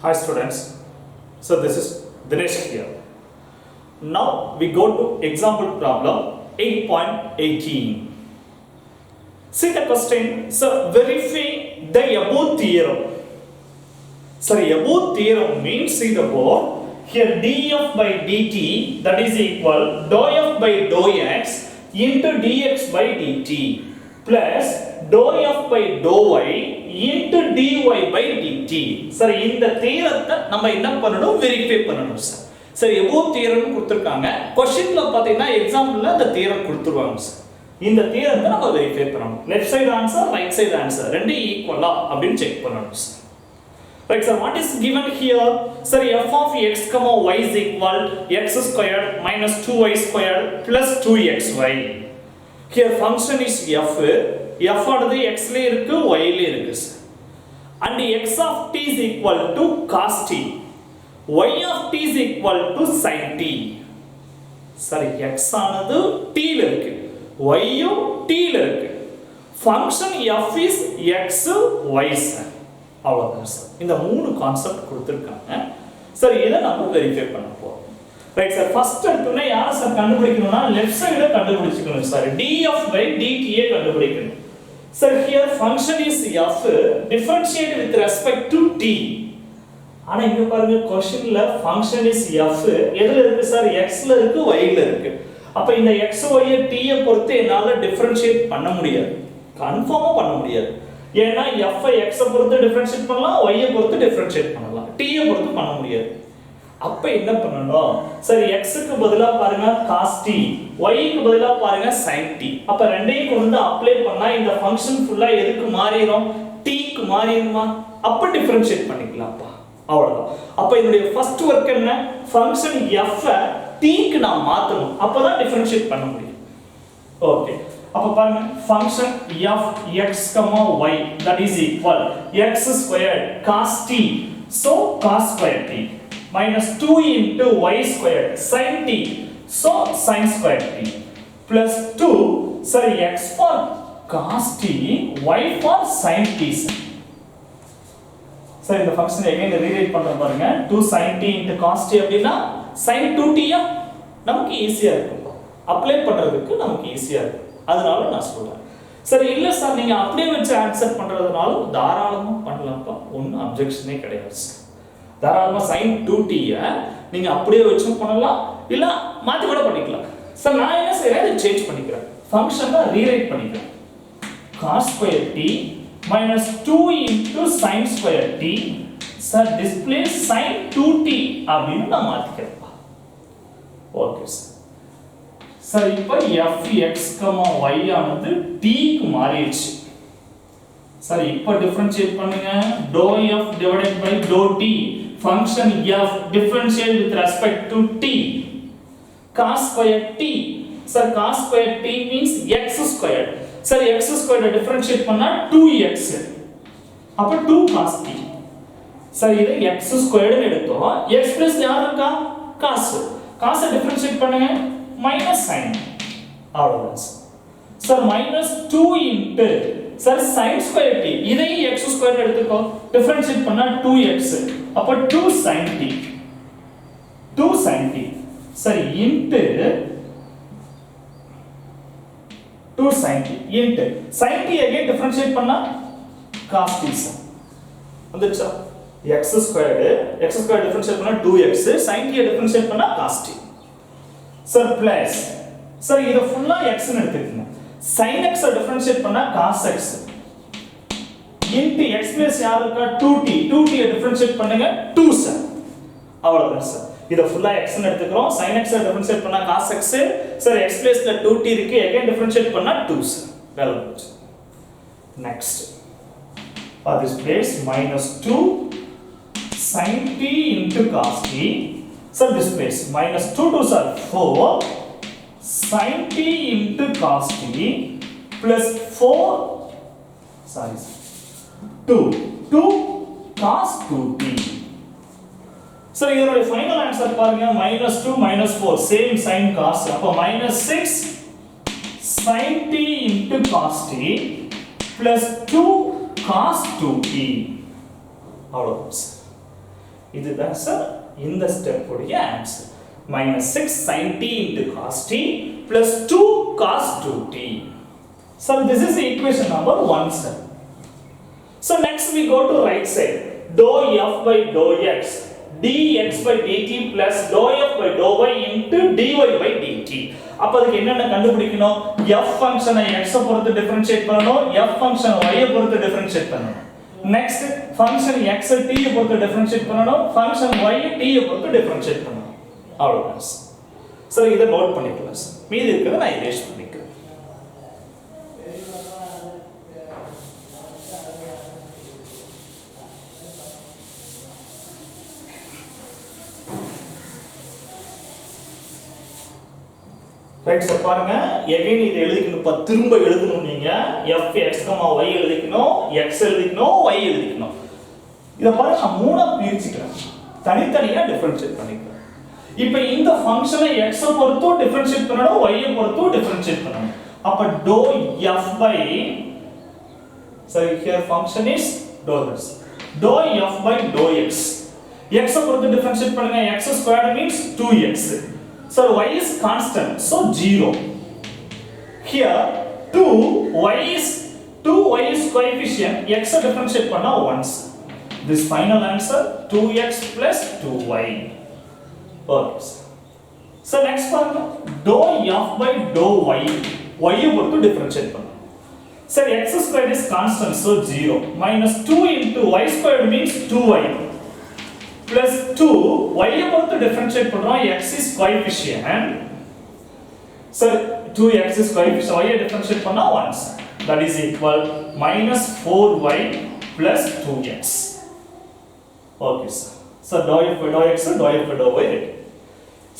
Hi students, so this is Dinesh here. Now we go to example problem 8.18. See the question, so verify the above theorem. So above theorem means, see the board, here df by dt that is equal dou f by dou x into dx by dt plus dou f by dou y into dy by dt. சரி, இந்த தியரத்தை நம்ம என்ன பண்ணணும், verify பண்ணணும் sir. சரி, above theorem கொடுத்திருக்காங்க. क्वेश्चनல பாத்தீங்கன்னா எக்ஸாம்பிள்ல அந்த தியரம் கொடுத்துருவாங்க சார். இந்த தியரத்தை நம்ம வெரிஃபை பண்ணணும். Left side answer, right side answer ரெண்டும் ஈக்குவலா அப்படினு செக் பண்ணணும் sir. Right sir, what is given here? Sir, f of x comma y is equal x squared minus 2y squared plus 2xy. Here function is f. F ஆனது x ல இருக்கு, y ல இருக்கு sir. And x of t is equal to cos t. Y of t is equal to sin t. Sorry, x ஆனது t ல இருக்கு, y யும் t ல இருக்கு. Function f is x, y sir. அவ்வளவுதான் சார். இந்த மூணு கான்செப்ட் கொடுத்திருக்காங்க. சரி, இதை நம்ம வெரிஃபை பண்ண போறோம். ரைட் சார், ஃபர்ஸ்ட் எடுத்தோம்னா யாரை சார் கண்டுபிடிக்கணும்னா லெஃப்ட் சைட கண்டுபிடிச்சுக்கணும் சார். df by dt ஏ கண்டுபிடிக்கணும். Sir, here function is f differentiate with respect to t. ஆனா இங்க பாருங்க क्वेश्चनல function is f எதுல இருக்கு சார்? x ல இருக்கு, y ல இருக்கு. அப்ப இந்த x y t ஐ பொறுத்து என்னால டிஃபரன்ஷியேட் பண்ண முடியாது, கன்ஃபார்மா பண்ண முடியாது. ஏன்னா f ஐ x ஐ பொறுத்து டிஃபரன்ஷியேட் பண்ணலாம், y ஐ பொறுத்து டிஃபரன்ஷியேட் பண்ணலாம், t ஐ பொறுத்து பண்ண முடியாது. அப்ப என்ன பண்ணணும்? சரி, x க்கு பதிலா பாருங்க cos t, y க்கு பதிலா பாருங்க sin t. அப்ப ரெண்டையும் கொண்டு அப்ளை பண்ணா இந்த ஃபங்க்ஷன் ஃபுல்லா எதுக்கு மாறிரும்? t க்கு மாறிருமா? அப்ப டிஃபரன்ஷியேட் பண்ணிக்கலாம்ப்பா. அவ்வளவுதான். அப்ப என்னுடைய ஃபர்ஸ்ட் வர்க் என்ன? ஃபங்க்ஷன் f ஐ t க்கு நான் மாத்தணும். அப்பதான் டிஃபரன்ஷியேட் பண்ண முடியும். ஓகே, அப்ப பாருங்க function f x, y that is equal x squared cos t, so cos square t minus 2 into y squared sin t, so sin square t plus 2, sorry, x for cos t, y for sin t. சரி, இந்த ஃபங்க்ஷனை again rewrite பண்றோம் பாருங்க. 2 sin t into cos t அப்படினா sin 2t யா நமக்கு ஈஸியா இருக்கும், apply பண்றதுக்கு நமக்கு ஈஸியா இருக்கும். அதனால நான் சொல்றேன். சரி, இல்ல சார் நீங்க அப்படியே வச்சு ஆன்சர் பண்றதுனால தாராளமா பண்ணலாம்ப்பா, ஒண்ணும் அப்ஜெக்ஷனே கிடையாது. தாராளமா sin 2t ய நீங்க அப்படியே வச்சு பண்ணலாம், இல்ல மாத்தி கூட பண்ணிக்கலாம். சார் நான் என்ன செய்றேன், இதை சேஞ்ச் பண்ணிக்கிறேன், ஃபங்க்ஷனை ரீரைட் பண்ணிக்கிறேன். cos square t minus 2 into sin square t, sir display sin 2t அப்படின்னு நான் மாத்திக்கிறேன்ப்பா. Okay sir. சரி, இப்போ fx, y ஆனது t க்கு மாறிடுச்சு. சரி, இப்போ டிஃபரன்ஷியேட் பண்ணுங்க. dou f divided by dou t, function f differentiate with respect to t, cos square t. sir cos square t means x squared. sir x squared differentiate பண்ணா 2x, அப்ப 2 cos t. சரி, இது x squared னு எடுத்தோம். x plus யார் இருக்கா? cos. cos differentiate பண்ணுங்க, minus sin. அவ்வளவுதான் sir. minus 2 into sir sin square t, இதையும் x squared எடுத்துக்கோ, டிஃபரன்ஷியேட் பண்ணா 2x, அப்ப 2 sin t, 2 sin t. சரி, into 2 sin t into sin t again differentiate பண்ணா cos t சார். வந்துச்சா? x squared differentiate பண்ணா 2x, sin t differentiate பண்ணா cos t. sir plus, sir இது ஃபுல்லா x ன்னு எடுத்துக்கங்க. sin x டிஃபரன்ஷியேட் பண்ணா cos x into x plus யார் இருக்கா? 2t, 2t டிஃபரன்ஷியேட் பண்ணுங்க 2 sir. அவ்வளவுதான் சார். இத ஃபுல்லா x ன்னு எடுத்துக்கறோம். sin x டிஃபரன்ஷியேட் பண்ணா cos x, sir x plus ல 2t இருக்கு, again டிஃபரன்ஷியேட் பண்ணா 2 sir. வேலை முடிஞ்சு. next for this place minus 2 sin t into cos t. sir this place minus 2 2 sir 4 sin t into cos t plus 4, sorry 2 cos 2t. sir இதோட final answer பாருங்க, minus 2 minus 4 same sin cos, அப்ப minus 6 sin t into cos t plus 2 cos 2t. அவ்வளவுதான். இதுதான் sir இந்த step உடைய answer. minus 6 sin t into cos t plus 2 cos 2t. So this is the equation number 1, sir. So next we go to right side. Dou f by dou x dx by dt plus dou f by dou y into dy by dt. அப்ப அதுக்கு என்னென்ன கண்டுபிடிக்கணும்? f ஃபங்க்ஷனை x பொறுத்து differentiate பண்ணனும், f ஃபங்க்ஷனை y பொறுத்து differentiate பண்ணனும். நெக்ஸ்ட் ஃபங்க்ஷன் x t பொறுத்து டிஃபரன்ஷியேட் பண்ணனும், ஃபங்க்ஷன் y t பொறுத்து டிஃபரன்ஷியேட் பண்ணனும். அவ்வளவுதான் சார். சரி, இதை நோட் பண்ணிக்கலாம் சார். மீதி இருக்கிறத நான் erase பண்ணிக்கிறேன். ரைட் சார், பாருங்க again இது எழுதிக்கணும், திரும்ப எழுதணும். நீங்க f x, y எழுதிக்கணும், x எழுதிக்கணும், y எழுதிக்கணும். இத பாருங்க நான் மூணா பிரிச்சுக்கிறேன், தனித்தனியா டிஃபரன்ஷியேட் பண்ணிக்கிறேன். இப்போ இந்த ஃபங்க்ஷனை x பொறுத்து டிஃபரன்ஷியேட் பண்ணனும், y பொறுத்து டிஃபரன்ஷியேட் பண்ணனும். அப்ப dou f by, sorry here function is dou this, dou f by dou x. x பொறுத்து டிஃபரன்ஷியேட் பண்ணுங்க, x squared means 2x. So y is constant, so 0. Here 2y is coefficient, x differentiate பண்ணா once. This final answer 2x plus 2y. Okay. So next பாருங்க, dou f by dou y, y பொறுத்து differentiate பண்ணனும். So x squared is constant, so 0. Minus 2 into y squared means 2y. Plus 2, y பொறுத்து differentiate பண்றோம், x is coefficient. So 2x is coefficient, y differentiate பண்ணா once. That is equal minus 4y plus 2x. Okay sir. So dou f by dou x, dou f by dou y.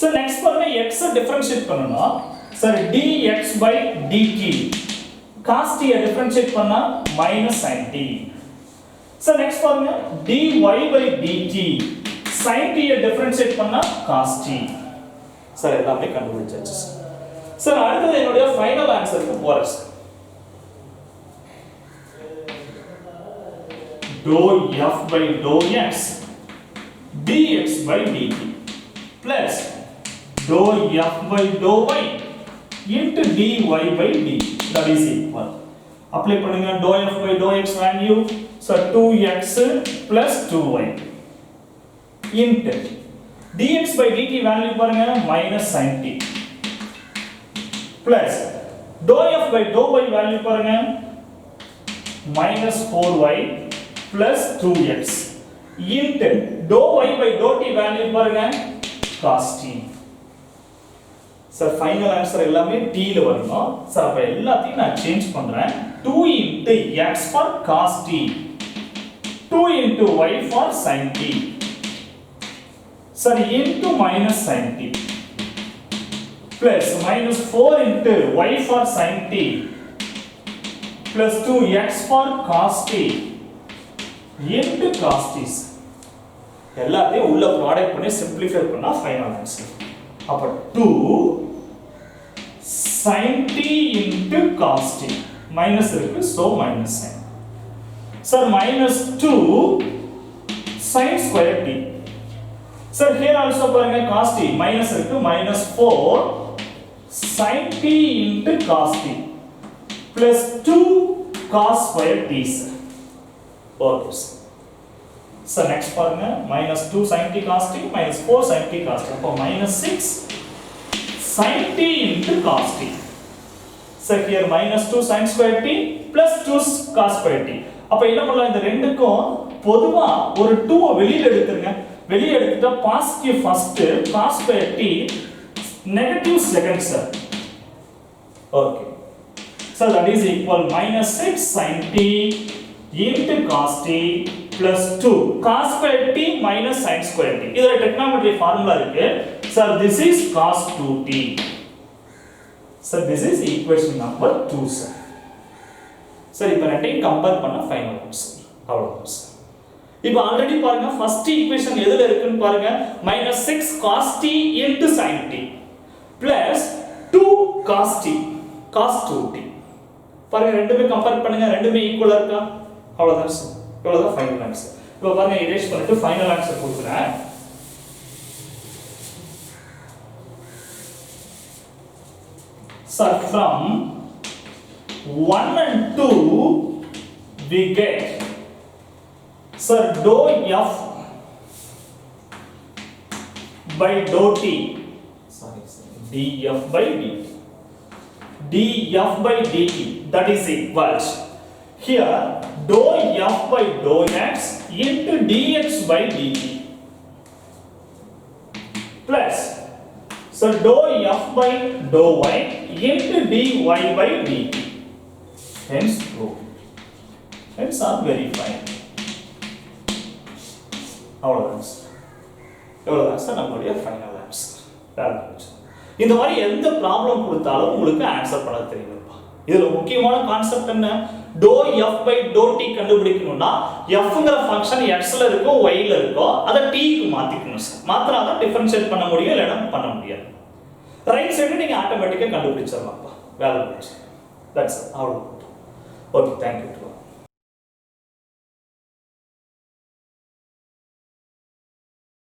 So next பாருங்க, x differentiate பண்ணனும். Sir dx by dt, cos t differentiate பண்ணா minus sin t. So next பாருங்க, dy by dt, sin t differentiate பண்ணா cos t. Sir எல்லாமே கண்டுபிடிச்சாச்சு sir. அடுத்து என்னோட final ஆன்சருக்கு போறேன் sir. dou f by dou x dx by dt plus dou f by dou y into dy by dt, that is equal. Apply பண்ணுங்க, dou f by dou x value, so 2x plus 2y into dx by dt value பாருங்க minus sin t plus dou f by dou y value பாருங்க minus 4y plus 2x into dou y by dou t value பாருங்க cos t. Sir final answer எல்லாமே t ல வரணும் sir. அப்ப எல்லாத்தையும் நான் change பண்றேன். 2 into x for cos t, 2 into y for sin t, sir into minus sin t, plus minus 4 into y for sin t, plus 2x for cos t into cos t. எல்லாத்தையும் உள்ள product பண்ணி simplify பண்ணா final answer. அப்ப 2 sin t into cos t, minus இருக்கு, so minus sin. sir minus 2 sin square t. sir here also பாருங்க cos t minus இருக்கு, minus 4 sin t into cos t plus 2 cos square t. okay sir. So next பாருங்க, minus 2 sin t cos t minus 4 sin t cos t, அப்போ minus 6 sin t into cos t. So here minus 2 sin square t plus 2 cos square t. அப்போ என்ன பண்ணலாம், இந்த ரெண்டுக்கும் பொதுவா ஒரு 2 வெளியில எடுத்துருங்க. வெளியில எடுத்துட்டா positive first, cos square t negative second sir. Okay. So that is equal minus 6 sin t into cos t plus 2 cos square t minus sin square t. இதோட trigonometry formula இருக்கு. So this is cos 2t. So this is equation number 2 sir. sir இப்போ ரெண்டையும் compare பண்ணா final answer. அவ்வளவுதான் sir. இப்போ already பாருங்க first equation எதுல இருக்குன்னு பாருங்க, -6 cos t into sin t plus 2 cos t cos 2t. பாருங்க ரெண்டுமே கம்பேர் பண்ணுங்க, ரெண்டுமே ஈக்குவலா இருக்கா? அவ்வளவுதான் சார். இவ்வளவுதான் ஃபைனல் ஆன்சர். இப்போ பாருங்க erase பண்ணிட்டு ஃபைனல் ஆன்சர் கொடுக்கிறேன். So from 1 and 2 we get so dou f by dou t, df by dt, df by dt, that is equals here dou f by dou x into dx by dt plus so dou f by dou y into dy by dt, hence true, hence are verified. எவ்வளோதான் sir நம்மளுடைய final answer. இந்த மாதிரி எந்த problem கொடுத்தாலும் உங்களுக்கு answer பண்ண தெரியும்ப்பா. இதுல முக்கியமான கான்செப்ட் என்ன, டோ எஃப் பை டோ டி கண்டுபிடிக்கணும்னா எஃப்ங்கிற ஃபங்க்ஷன் எக்ஸ்ல இருக்கும் ஒய்ல இருக்கும், அதை டீக்கு மாத்திக்கணும் சார். மாத்தினா தான் டிஃபரன்ஷியேட் பண்ண முடியும், இல்லைன்னா பண்ண முடியாது. ரைட் சைடு நீங்க ஆட்டோமேட்டிக்கா கண்டுபிடிச்சிடலாம்ப்பா. வேலை முடிச்சு. That's all. Okay, thank you.